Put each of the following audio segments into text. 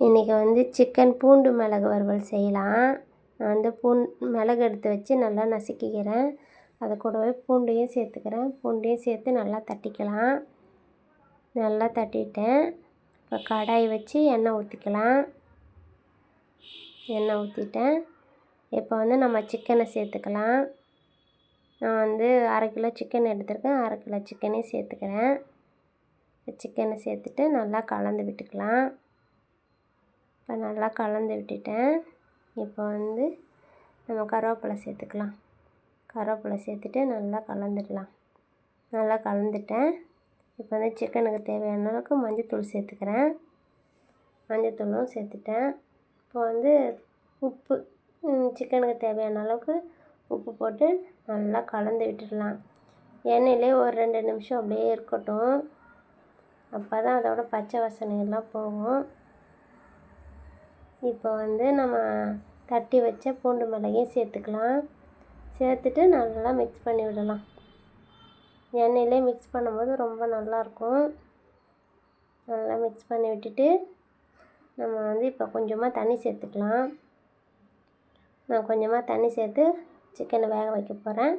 இன்றைக்கி வந்து சிக்கன் பூண்டு மிளகு வறுவல் செய்யலாம். நான் வந்து மிளகு எடுத்து வச்சு நல்லா நசுக்கிக்கிறேன். அது கூடவே பூண்டையும் சேர்த்துக்கிறேன். பூண்டையும் சேர்த்து நல்லா தட்டிக்கலாம். நல்லா தட்டிட்டேன். இப்போ கடாய் வச்சு எண்ணெய் ஊற்றிக்கலாம். எண்ணெய் ஊற்றிட்டேன். இப்போ வந்து நம்ம சிக்கனை சேர்த்துக்கலாம். நான் வந்து 1/2 கிலோ சிக்கன் எடுத்துருக்கேன். 1/2 கிலோ சிக்கனையும் சேர்த்துக்கிறேன். சிக்கனை சேர்த்துட்டு நல்லா கலந்து விட்டுக்கலாம். இப்போ நல்லா கலந்து விட்டுட்டேன். இப்போ வந்து நம்ம கருவேப்பிலை சேர்த்துக்கலாம். கருவேப்பிலை சேர்த்துட்டு நல்லா கலந்துடலாம். நல்லா கலந்துட்டேன். இப்போ வந்து சிக்கனுக்கு தேவையான அளவுக்கு மஞ்சள்தூள் சேர்த்துக்கிறேன். மஞ்சள்தூளும் சேர்த்துட்டேன். இப்போ வந்து உப்பு, சிக்கனுக்கு தேவையான அளவுக்கு உப்பு போட்டு நல்லா கலந்து விட்டுடலாம். எண்ணெயிலே ஒரு 2 நிமிஷம் அப்படியே இருக்கட்டும். அப்போ தான் அதோட பச்சை வாசனையெல்லாம் போகும். இப்போ வந்து நம்ம தட்டி வச்ச பூண்டு மிளகையும் சேர்த்துக்கலாம். சேர்த்துட்டு நல்லா மிக்ஸ் பண்ணி விடலாம். எண்ணெயிலே மிக்ஸ் பண்ணும்போது ரொம்ப நல்லாயிருக்கும். நல்லா மிக்ஸ் பண்ணி விட்டுட்டு நம்ம வந்து இப்போ கொஞ்சமாக தண்ணி சேர்த்துக்கலாம். நான் கொஞ்சமாக தண்ணி சேர்த்து சிக்கனை வேக வைக்க போகிறேன்.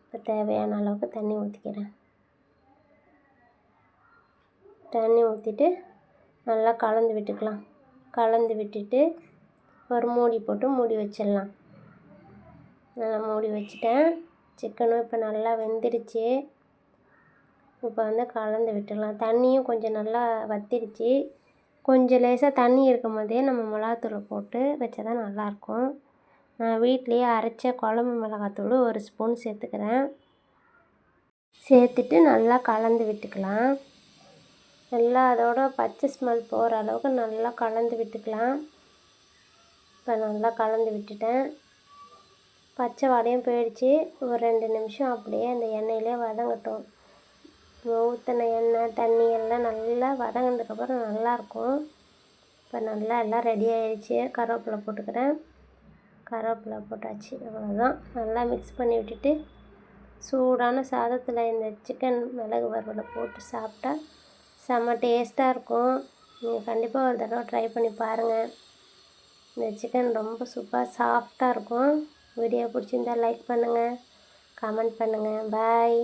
இப்போ தேவையான அளவுக்கு தண்ணி ஊற்றிக்கிறேன். தண்ணி ஊற்றிட்டு நல்லா கலந்து விட்டுக்கலாம். கலந்து விட்டுட்டு ஒரு மூடி போட்டு மூடி வச்சிடலாம். நல்லா மூடி வச்சுட்டேன். சிக்கனும் இப்போ நல்லா வெந்துடுச்சு. இப்போ வந்து கலந்து விட்டுடலாம். தண்ணியும் கொஞ்சம் நல்லா வற்றிடுச்சு. கொஞ்சம் லேசாக தண்ணி இருக்கும் போதே நம்ம மிளகாத்தூளை போட்டு வச்சா தான் நல்லாயிருக்கும். நான் வீட்லேயே அரைச்ச குழம்பு மிளகாத்தூள் 1 ஸ்பூன் சேர்த்துக்கிறேன். சேர்த்துட்டு நல்லா கலந்து விட்டுக்கலாம். நல்லா அதோட பச்சை ஸ்மெல் போகிற அளவுக்கு நல்லா கலந்து விட்டுக்கலாம். இப்போ நல்லா கலந்து விட்டுட்டேன். பச்சை வாடையும் போயிடுச்சு. ஒரு 2 நிமிஷம் அப்படியே அந்த எண்ணெயிலே வதங்கட்டும். ஊற்றின எண்ணெய் தண்ணி எல்லாம் நல்லா வதங்கினதுக்கப்புறம் நல்லாயிருக்கும். இப்போ நல்லா எல்லாம் ரெடி ஆகிடுச்சு. கருவேப்பிலை போட்டுக்கிறேன். கருவேப்பிலை போட்டாச்சு. அவ்வளோதான். நல்லா மிக்ஸ் பண்ணி விட்டுட்டு சூடான சாதத்தில் இந்த சிக்கன் மிளகு வறுவலை போட்டு சாப்பிட்டா செம்ம டேஸ்ட்டாக இருக்கும். நீங்கள் கண்டிப்பாக ஒரு தடவை ட்ரை பண்ணி பாருங்கள். இந்த சிக்கன் ரொம்ப சூப்பராக சாஃப்டாக இருக்கும். வீடியோ பிடிச்சிருந்தால் லைக் பண்ணுங்கள், கமெண்ட் பண்ணுங்கள். பாய்.